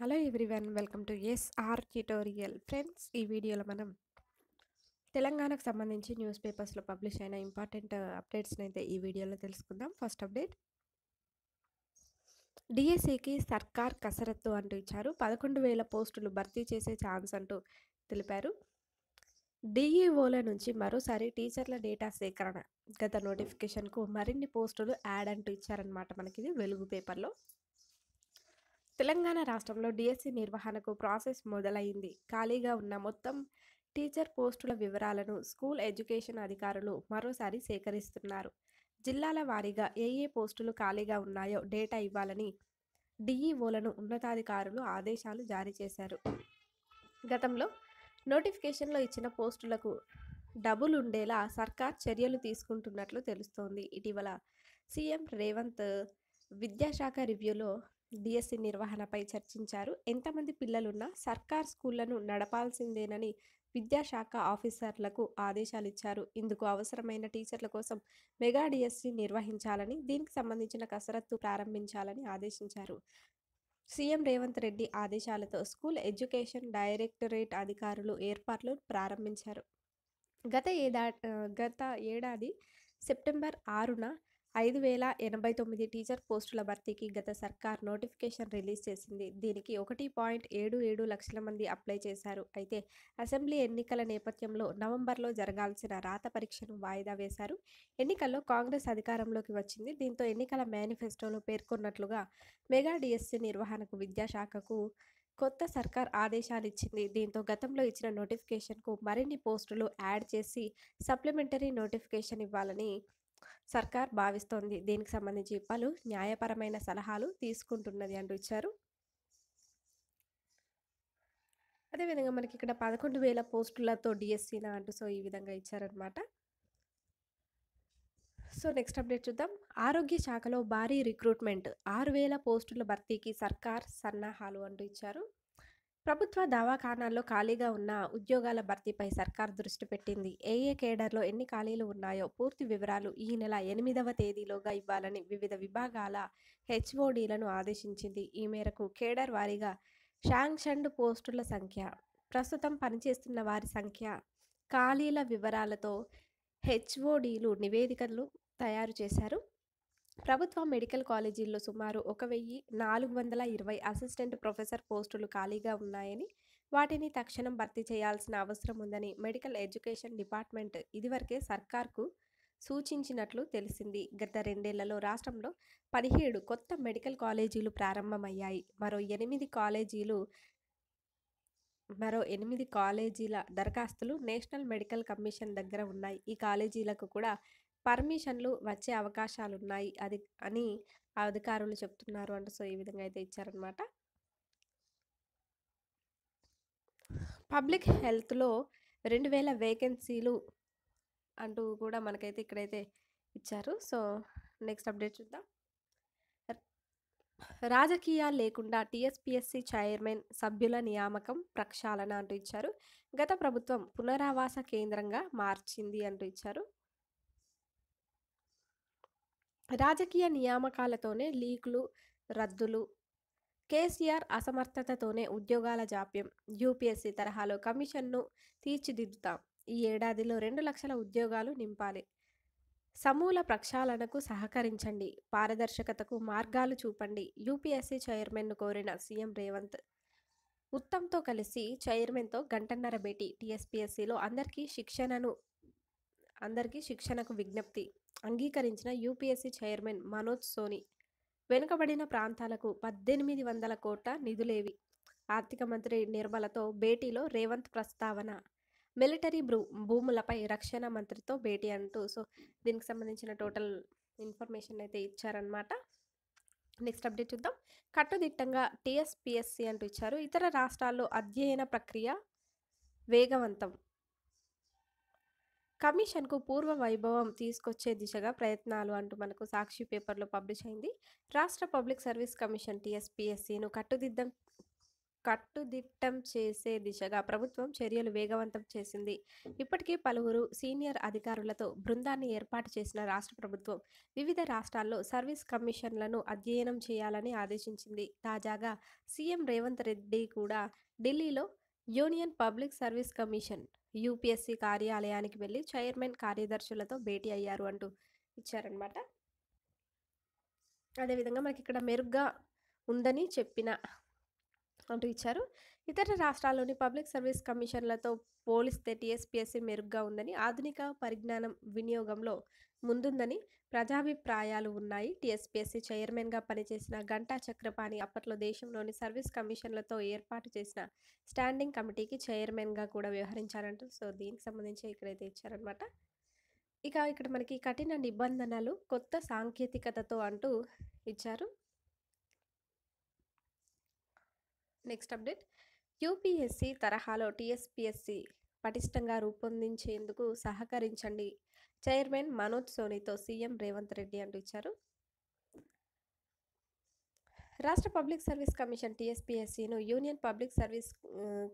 Hello everyone welcome to SR tutorial friends. ఈ వీడియోలో మనం తెలంగాణకు సంబంధించి న్యూస్ పేపర్స్లో పబ్లిష్ అయిన ఇంపార్టెంట్ అప్డేట్స్ని అయితే ఈ వీడియోలో తెలుసుకుందాం. ఫస్ట్ అప్డేట్, డిఎస్సికి సర్కార్ కసరత్తు అంటూ ఇచ్చారు. 11,000 పోస్టులు భర్తీ చేసే ఛాన్స్ అంటూ తెలిపారు. డిఈఓల నుంచి మరోసారి టీచర్ల డేటా సేకరణ, గత నోటిఫికేషన్కు మరిన్ని పోస్టులు యాడ్ అంటూ ఇచ్చారనమాట. మనకి ఇది వెలుగు పేపర్లో. తెలంగాణ రాష్ట్రంలో డిఎస్సి నిర్వహణకు ప్రాసెస్ మొదలైంది. ఖాళీగా ఉన్న మొత్తం టీచర్ పోస్టుల వివరాలను స్కూల్ ఎడ్యుకేషన్ అధికారులు మరోసారి సేకరిస్తున్నారు. జిల్లాల వారీగా ఏ ఏ పోస్టులు ఖాళీగా ఉన్నాయో డేటా ఇవ్వాలని డిఈఓలను ఉన్నతాధికారులు ఆదేశాలు జారీ చేశారు. గతంలో నోటిఫికేషన్లో ఇచ్చిన పోస్టులకు డబుల్ ఉండేలా సర్కార్ చర్యలు తీసుకుంటున్నట్లు తెలుస్తోంది. ఇటీవల సీఎం రేవంత్ విద్యాశాఖ రివ్యూలో డిఎస్సి నిర్వహణపై చర్చించారు. ఎంతమంది పిల్లలున్నా సర్కార్ స్కూళ్లను నడపాల్సిందేనని విద్యాశాఖ ఆఫీసర్లకు ఆదేశాలు ఇచ్చారు. ఇందుకు అవసరమైన టీచర్ల కోసం మెగా డిఎస్సి నిర్వహించాలని, దీనికి సంబంధించిన కసరత్తు ప్రారంభించాలని ఆదేశించారు. సీఎం రేవంత్ రెడ్డి ఆదేశాలతో స్కూల్ ఎడ్యుకేషన్ డైరెక్టరేట్ అధికారులు ఏర్పాట్లు ప్రారంభించారు. గత ఏడాది సెప్టెంబర్ 6న 5,089 టీచర్ పోస్టుల భర్తీకి గత సర్కార్ నోటిఫికేషన్ రిలీజ్ చేసింది. దీనికి 1.77 లక్షల మంది అప్లై చేశారు. అయితే అసెంబ్లీ ఎన్నికల నేపథ్యంలో నవంబర్లో జరగాల్సిన రాత పరీక్షను వాయిదా వేశారు. ఎన్నికల్లో కాంగ్రెస్ అధికారంలోకి వచ్చింది. దీంతో ఎన్నికల మేనిఫెస్టోలో పేర్కొన్నట్లుగా మెగా డిఎస్సి నిర్వహణకు విద్యాశాఖకు కొత్త సర్కార్ ఆదేశాలిచ్చింది. దీంతో గతంలో ఇచ్చిన నోటిఫికేషన్కు మరిన్ని పోస్టులు యాడ్ చేసి సప్లిమెంటరీ నోటిఫికేషన్ ఇవ్వాలని సర్కార్ భావిస్తోంది. దీనికి సంబంధించి పలు న్యాయపరమైన సలహాలు తీసుకుంటున్నది అంటూ ఇచ్చారు. అదేవిధంగా మనకి ఇక్కడ 11,000 పోస్టులతో డిఎస్సీనా అంటూ ఈ విధంగా ఇచ్చారనమాట. నెక్స్ట్ అప్డేట్ చూద్దాం. ఆరోగ్య శాఖలో భారీ రిక్రూట్మెంట్, 6,000 పోస్టుల భర్తీకి సర్కార్ సన్నాహాలు అంటూ ఇచ్చారు. ప్రభుత్వ దవాఖానాల్లో ఖాళీగా ఉన్న ఉద్యోగాల భర్తీపై సర్కార్ దృష్టి పెట్టింది. ఏ కేడర్లో ఎన్ని ఖాళీలు ఉన్నాయో పూర్తి వివరాలు ఈ నెల 8వ తేదీలోగా ఇవ్వాలని వివిధ విభాగాల హెచ్ఓడీలను ఆదేశించింది. ఈ మేరకు కేడర్ వారీగా శాంక్షన్డ్ పోస్టుల సంఖ్య, ప్రస్తుతం పనిచేస్తున్న వారి సంఖ్య, ఖాళీల వివరాలతో హెచ్ఓడీలు నివేదికలు తయారు చేశారు. ప్రభుత్వ మెడికల్ కాలేజీల్లో సుమారు 1,420 అసిస్టెంట్ ప్రొఫెసర్ పోస్టులు ఖాళీగా ఉన్నాయని, వాటిని తక్షణం భర్తీ చేయాల్సిన అవసరం ఉందని మెడికల్ ఎడ్యుకేషన్ డిపార్ట్మెంట్ ఇదివరకే సర్కార్కు సూచించినట్లు తెలిసింది. గత 2 ఏళ్లలో రాష్ట్రంలో 17 కొత్త మెడికల్ కాలేజీలు ప్రారంభమయ్యాయి. మరో 8 కాలేజీల దరఖాస్తులు నేషనల్ మెడికల్ కమిషన్ దగ్గర ఉన్నాయి. ఈ కాలేజీలకు కూడా పర్మిషన్లు వచ్చే అవకాశాలున్నాయి అని అధికారులు చెప్తున్నారు అంటూ ఈ విధంగా అయితే ఇచ్చారనమాట. పబ్లిక్ హెల్త్లో 2,000 వేకెన్సీలు అంటూ కూడా మనకైతే ఇక్కడైతే ఇచ్చారు. నెక్స్ట్ అప్డేట్ చూద్దాం. రాజకీయాలు లేకుండా టీఎస్పీఎస్సీ చైర్మన్ సభ్యుల నియామకం ప్రక్షాళన అంటూ ఇచ్చారు. గత ప్రభుత్వం పునరావాస కేంద్రంగా మార్చింది అంటూ ఇచ్చారు. రాజకీయ నియామకాలతోనే లీకులు, రద్దులు, కేసీఆర్ అసమర్థతతోనే ఉద్యోగాల జాప్యం, యూపీఎస్సీ తరహాలో కమిషన్ను తీర్చిదిద్దుతాం. ఈ ఏడాదిలో 2 లక్షల ఉద్యోగాలు నింపాలి. సమూల ప్రక్షాళనకు సహకరించండి, పారదర్శకతకు మార్గాలు చూపండి. యూపీఎస్సీ చైర్మన్ను కోరిన సీఎం రేవంత్. ఉత్తమ్తో కలిసి చైర్మన్తో గంటన్నర భేటీ. టీఎస్పీఎస్సీలో అందరికీ శిక్షణకు విజ్ఞప్తి. అంగీకరించిన యూపీఎస్సీ చైర్మన్ మనోజ్ సోని. వెనుకబడిన ప్రాంతాలకు 1,800 కోట్ల నిధులేవి? ఆర్థిక మంత్రి నిర్మలతో భేటీలో రేవంత్ ప్రస్తావన. మిలిటరీ భూములపై రక్షణ మంత్రితో భేటీ అంటూ దీనికి సంబంధించిన టోటల్ ఇన్ఫర్మేషన్ అయితే ఇచ్చారనమాట. నెక్స్ట్ అప్డేట్ చూద్దాం. కట్టుదిట్టంగా టీఎస్పీఎస్సీ అంటూ ఇచ్చారు. ఇతర రాష్ట్రాల్లో అధ్యయన ప్రక్రియ వేగవంతం. కమిషన్కు పూర్వ వైభవం తీసుకొచ్చే దిశగా ప్రయత్నాలు అంటూ మనకు సాక్షి పేపర్లో పబ్లిష్ అయింది. రాష్ట్ర పబ్లిక్ సర్వీస్ కమిషన్ టీఎస్పీఎస్సీను కట్టుదిట్టం చేసే దిశగా ప్రభుత్వం చర్యలు వేగవంతం చేసింది. ఇప్పటికే పలువురు సీనియర్ అధికారులతో బృందాన్ని ఏర్పాటు చేసిన రాష్ట్ర ప్రభుత్వం వివిధ రాష్ట్రాల్లో సర్వీస్ కమిషన్లను అధ్యయనం చేయాలని ఆదేశించింది. తాజాగా సీఎం రేవంత్ రెడ్డి కూడా ఢిల్లీలో union public service commission UPSC కార్యాలయానికి వెళ్లి చైర్మన్, కార్యదర్శులతో భేటీ అయ్యారు అంటూ ఇచ్చారనమాట. అదేవిధంగా మనకి ఇక్కడ మెరుగ్గా ఉందని అంటూ ఇచ్చారు. ఇతర రాష్ట్రాల్లోని పబ్లిక్ సర్వీస్ కమిషన్లతో పోలిస్తే టీఎస్పీఎస్సీ మెరుగ్గా ఉందని, ఆధునిక పరిజ్ఞానం వినియోగంలో ముందుందని ప్రజాభిప్రాయాలు ఉన్నాయి. టీఎస్పీఎస్సీ చైర్మన్గా పనిచేసిన గంటా చక్రపాణి అప్పట్లో దేశంలోని సర్వీస్ కమిషన్లతో ఏర్పాటు చేసిన స్టాండింగ్ కమిటీకి చైర్మన్గా కూడా వ్యవహరించారంటూ సో దీనికి సంబంధించి ఇక్కడైతే ఇచ్చారనమాట. ఇక ఇక్కడ మనకి కఠిన నిబంధనలు కొత్త సాంకేతికతతో అంటూ ఇచ్చారు. నెక్స్ట్ అప్డేట్, యూపీఎస్సీ తరహాలో టీఎస్పీఎస్సీ పటిష్టంగా రూపొందించేందుకు సహకరించండి, చైర్మన్ మనోజ్ సోనీతో సీఎం రేవంత్ రెడ్డి అంటూ ఇచ్చారు. రాష్ట్ర పబ్లిక్ సర్వీస్ కమిషన్ టీఎస్పీఎస్సీను union public service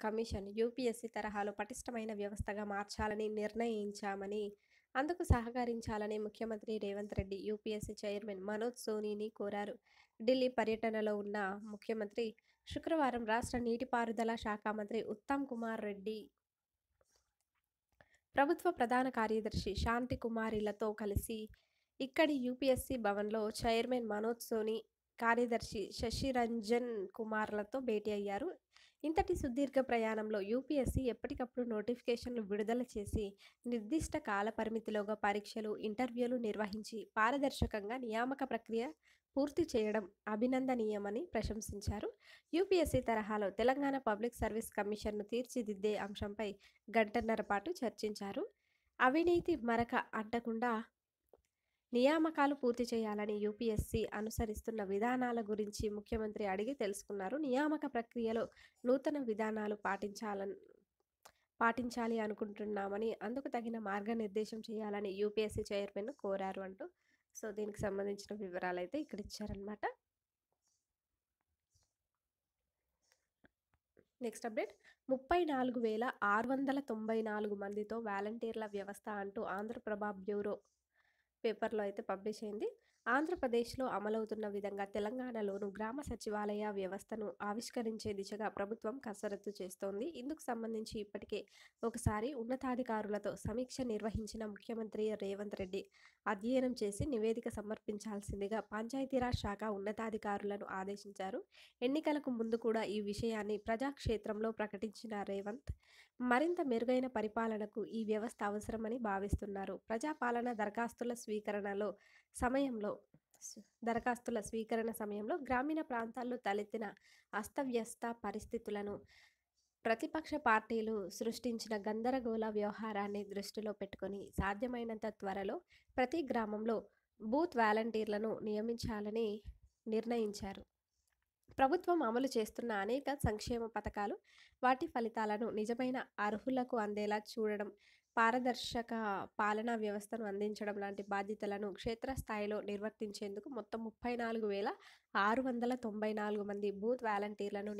commission UPSC తరహాలో పటిష్టమైన వ్యవస్థగా మార్చాలని నిర్ణయించామని, అందుకు సహకరించాలని ముఖ్యమంత్రి రేవంత్ రెడ్డి యూపీఎస్సీ చైర్మన్ మనోజ్ సోనీని కోరారు. ఢిల్లీ పర్యటనలో ఉన్న ముఖ్యమంత్రి శుక్రవారం రాష్ట్ర నీటిపారుదల శాఖ మంత్రి ఉత్తమ్ కుమార్ రెడ్డి, ప్రభుత్వ ప్రధాన కార్యదర్శి శాంతి కుమారిలతో కలిసి ఇక్కడి యూపీఎస్సీ భవన్లో చైర్మన్ మనోజ్ సోనీ, కార్యదర్శి శశిరంజన్ కుమార్లతో భేటీ అయ్యారు. ఇంతటి సుదీర్ఘ ప్రయాణంలో యూపీఎస్సీ ఎప్పటికప్పుడు నోటిఫికేషన్లు విడుదల చేసి నిర్దిష్ట కాల పరిమితిలోగా పరీక్షలు, ఇంటర్వ్యూలు నిర్వహించి పారదర్శకంగా నియామక ప్రక్రియ పూర్తి చేయడం అభినందనీయమని ప్రశంసించారు. యూపీఎస్సీ తరహాలో తెలంగాణ పబ్లిక్ సర్వీస్ కమిషన్ను తీర్చిదిద్దే అంశంపై గంటన్నర పాటు చర్చించారు. అవినీతి మరక అంటకుండా నియామకాలు పూర్తి చేయాలని యూపీఎస్సీ అనుసరిస్తున్న విధానాల గురించి ముఖ్యమంత్రి అడిగి తెలుసుకున్నారు. నియామక ప్రక్రియలో నూతన విధానాలు పాటించాలి అనుకుంటున్నామని, అందుకు తగిన మార్గనిర్దేశం చేయాలని యూపీఎస్సీ చైర్మన్ను కోరారు అంటూ సో దీనికి సంబంధించిన వివరాలు అయితే ఇక్కడ ఇచ్చారనమాట. నెక్స్ట్ అప్డేట్, 34,694 మందితో వాలంటీర్ల వ్యవస్థ అంటూ ఆంధ్రప్రభ బ్యూరో పేపర్లో అయితే పబ్లిష్ అయింది. ఆంధ్రప్రదేశ్లో అమలవుతున్న విధంగా తెలంగాణలోను గ్రామ సచివాలయ వ్యవస్థను ఆవిష్కరించే దిశగా ప్రభుత్వం కసరత్తు చేస్తోంది. ఇందుకు సంబంధించి ఇప్పటికే ఒకసారి ఉన్నతాధికారులతో సమీక్ష నిర్వహించిన ముఖ్యమంత్రి రేవంత్ రెడ్డి అధ్యయనం చేసి నివేదిక సమర్పించాల్సిందిగా పంచాయతీరాజ్ శాఖ ఉన్నతాధికారులను ఆదేశించారు. ఎన్నికలకు ముందు కూడా ఈ విషయాన్ని ప్రజాక్షేత్రంలో ప్రకటించిన రేవంత్ మరింత మెరుగైన పరిపాలనకు ఈ వ్యవస్థ అవసరమని భావిస్తున్నారు. ప్రజాపాలన దరఖాస్తుల స్వీకరణ సమయంలో గ్రామీణ ప్రాంతాల్లో తలెత్తిన అస్తవ్యస్త పరిస్థితులను, ప్రతిపక్ష పార్టీలు సృష్టించిన గందరగోళ వ్యవహారాన్ని దృష్టిలో పెట్టుకొని సాధ్యమైనంత త్వరలో ప్రతి గ్రామంలో బూత్ వాలంటీర్లను నియమించాలని నిర్ణయించారు. ప్రభుత్వం అమలు చేస్తున్న అనేక సంక్షేమ పథకాలు, వాటి ఫలితాలను నిజమైన అర్హులకు అందేలా చూడడం, పారదర్శక పాలనా వ్యవస్థను అందించడం లాంటి బాధ్యతలను క్షేత్రస్థాయిలో నిర్వర్తించేందుకు మొత్తం 34,694 మంది బూత్ వాలంటీర్లను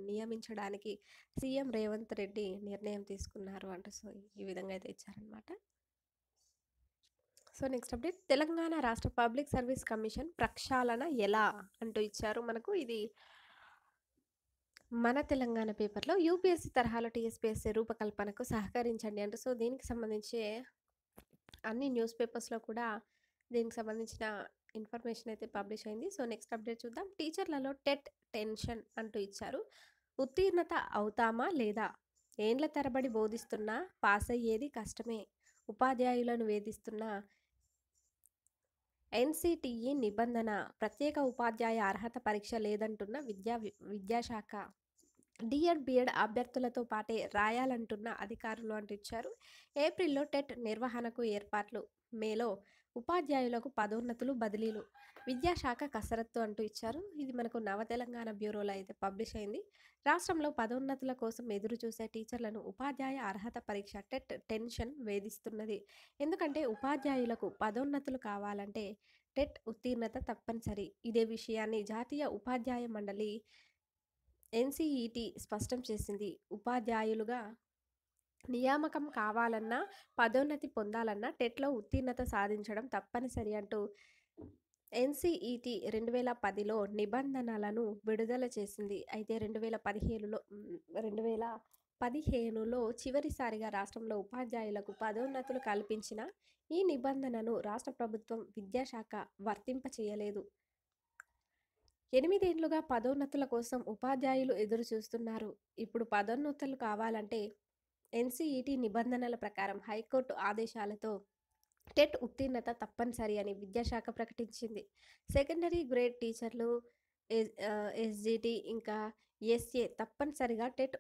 నియమించడానికి సీఎం రేవంత్ రెడ్డి నిర్ణయం తీసుకున్నారు అంటూ సో ఈ విధంగా అయితే ఇచ్చారనమాట. సో నెక్స్ట్ అప్డేట్, తెలంగాణ రాష్ట్ర పబ్లిక్ సర్వీస్ కమిషన్ ప్రక్షాళన ఎలా అంటూ ఇచ్చారు మనకు. ఇది మన తెలంగాణ పేపర్లో యూపీఎస్సీ తరహాలో టీఎస్పీఎస్సీ రూపకల్పనకు సహకరించండి అంటూ సో దీనికి సంబంధించి అన్ని న్యూస్ పేపర్స్లో కూడా దీనికి సంబంధించిన ఇన్ఫర్మేషన్ అయితే పబ్లిష్ అయింది. సో నెక్స్ట్ అప్డేట్ చూద్దాం. టీచర్లలో టెట్ టెన్షన్ అంటూ ఇచ్చారు. ఉత్తీర్ణత అవుతామా లేదా, ఏండ్ల తరబడి బోధిస్తున్నా పాస్ అయ్యేది కష్టమే, ఉపాధ్యాయులను వేధిస్తున్న ఎన్సిటిఈ నిబంధన, ప్రత్యేక ఉపాధ్యాయ అర్హత పరీక్ష లేదంటున్న విద్యాశాఖ, డిఎడ్ బిఎడ్ అభ్యర్థులతో పాటే రాయాలంటున్న అధికారులు అంటూ ఇచ్చారు. ఏప్రిల్లో టెట్ నిర్వహణకు ఏర్పాట్లు, మేలో ఉపాధ్యాయులకు పదోన్నతులు బదిలీలు, విద్యాశాఖ కసరత్తు అంటూ ఇచ్చారు. ఇది మనకు నవ తెలంగాణ బ్యూరోలో అయితే పబ్లిష్ అయింది. రాష్ట్రంలో పదోన్నతుల కోసం ఎదురు చూసే టీచర్లను ఉపాధ్యాయ అర్హత పరీక్ష టెట్ టెన్షన్ వేధిస్తున్నది. ఎందుకంటే ఉపాధ్యాయులకు పదోన్నతులు కావాలంటే టెట్ ఉత్తీర్ణత తప్పనిసరి. ఇదే విషయాన్ని జాతీయ ఉపాధ్యాయ మండలి ఎన్‌సీఈటీ స్పష్టం చేసింది. ఉపాధ్యాయులుగా నియామకం కావాలన్నా, పదోన్నతి పొందాలన్నా టెట్‌లో ఉత్తీర్ణత సాధించడం తప్పనిసరి అంటూ ఎన్‌సీఈటీ 2010లో నిబంధనలను విడుదల చేసింది. అయితే 2015లో చివరిసారిగా రాష్ట్రంలో ఉపాధ్యాయులకు పదోన్నతులు కల్పించిన ఈ నిబంధనను రాష్ట్ర ప్రభుత్వం విద్యాశాఖ వర్తింపచేయలేదు. 8 ఏళ్లుగా పదోన్నతుల కోసం ఉపాధ్యాయులు ఎదురు చూస్తున్నారు. ఇప్పుడు పదోన్నతులు కావాలంటే ఎన్‌సీఈటీ నిబంధనల ప్రకారం హైకోర్టు ఆదేశాలతో టెట్ ఉత్తీర్ణత తప్పనిసరి అని విద్యాశాఖ ప్రకటించింది. సెకండరీ గ్రేడ్ టీచర్లు, ఎస్‌జీటీ ఇంకా ఎస్‌ఏ తప్పనిసరిగా టెట్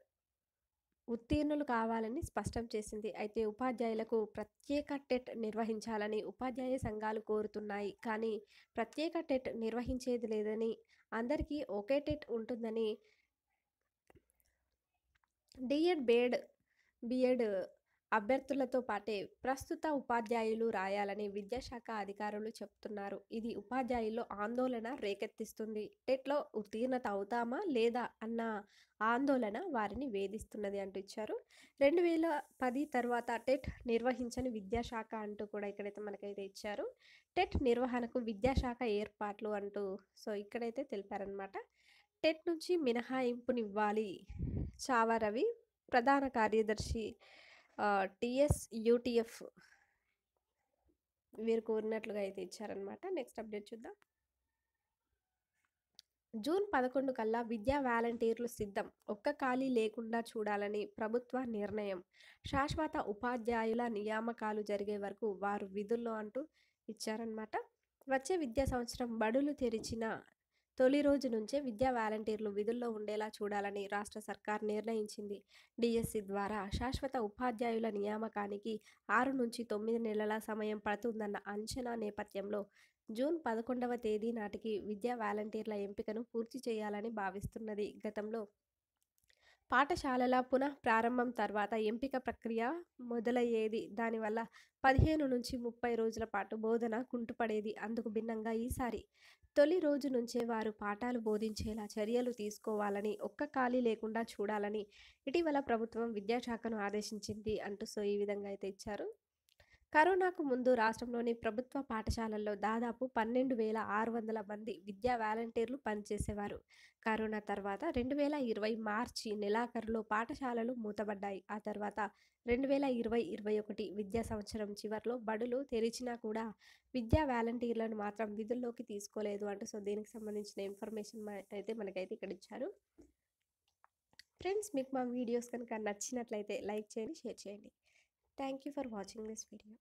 ఉత్తీర్ణులు కావాలని స్పష్టం చేసింది. అయితే ఉపాధ్యాయులకు ప్రత్యేక టెట్ నిర్వహించాలని ఉపాధ్యాయ సంఘాలు కోరుతున్నాయి. కానీ ప్రత్యేక టెట్ నిర్వహించేది లేదని, అందరికీ ఒకే టెట్ ఉంటుందని డీఎడ్, బీఎడ్ అభ్యర్థులతో పాటే ప్రస్తుత ఉపాధ్యాయులు రాయాలని విద్యాశాఖ అధికారులు చెప్తున్నారు. ఇది ఉపాధ్యాయుల్లో ఆందోళన రేకెత్తిస్తుంది. టెట్‌లో ఉత్తీర్ణత అవుతామా లేదా అన్న ఆందోళన వారిని వేధిస్తున్నది అంటూ ఇచ్చారు. 2010 తర్వాత టెట్ నిర్వహించని విద్యాశాఖ అంటూ కూడా ఇక్కడైతే మనకైతే ఇచ్చారు. టెట్ నిర్వహణకు విద్యాశాఖ ఏర్పాట్లు అంటూ ఇక్కడైతే తెలిపారనమాట. టెట్ నుంచి మినహాయింపునివ్వాలి. చావా రవి ప్రధాన కార్యదర్శి టీఎస్ యూటీఎఫ్ వీరు కోరినట్లుగా అయితే ఇచ్చారనమాట. నెక్స్ట్ అప్డేట్ చూద్దాం. జూన్ 11 కల్లా విద్యా వాలంటీర్లు సిద్ధం. ఒక్క ఖాళీ లేకుండా చూడాలని ప్రభుత్వ నిర్ణయం. శాశ్వత ఉపాధ్యాయుల నియామకాలు జరిగే వరకు వారు విధుల్లో అంటూ ఇచ్చారనమాట. వచ్చే విద్యా సంవత్సరం బడులు తెరిచిన తొలి రోజు నుంచే విద్యా వాలంటీర్లు విధుల్లో ఉండేలా చూడాలని రాష్ట్ర సర్కార్ నిర్ణయించింది. డిఎస్సి ద్వారా శాశ్వత ఉపాధ్యాయుల నియామకానికి 6 నుంచి 9 నెలల సమయం పడుతుందన్న అంచనా నేపథ్యంలో జూన్ 11వ తేదీ నాటికి విద్యా వాలంటీర్ల ఎంపికను పూర్తి చేయాలని భావిస్తున్నది. గతంలో పాఠశాలల పునః ప్రారంభం తర్వాత ఎంపిక ప్రక్రియ మొదలయ్యేది. దానివల్ల 15 నుంచి 30 రోజుల పాటు బోధన కుంటుపడేది. అందుకు భిన్నంగా ఈసారి తొలి రోజు నుంచే వారు పాఠాలు బోధించేలా చర్యలు తీసుకోవాలని, ఒక్క ఖాళీ లేకుండా చూడాలని ఇటీవల ప్రభుత్వం విద్యాశాఖను ఆదేశించింది అంటూ ఈ విధంగా అయితే ఇచ్చారు. కరోనాకు ముందు రాష్ట్రంలోని ప్రభుత్వ పాఠశాలల్లో దాదాపు 12,600 మంది విద్యా వాలంటీర్లు పనిచేసేవారు. కరోనా తర్వాత 2020 మార్చి నెలాఖరులో పాఠశాలలు మూతబడ్డాయి. ఆ తర్వాత 2020-21 విద్యా సంవత్సరం చివర్లో బడులు తెరిచినా కూడా విద్యా వాలంటీర్లను మాత్రం విధుల్లోకి తీసుకోలేదు అంటూ దీనికి సంబంధించిన ఇన్ఫర్మేషన్ అయితే మనకైతే ఇక్కడ ఇచ్చారు. ఫ్రెండ్స్, మీకు మా వీడియోస్ కనుక నచ్చినట్లయితే లైక్ చేయండి, షేర్ చేయండి. Thank you for watching this video.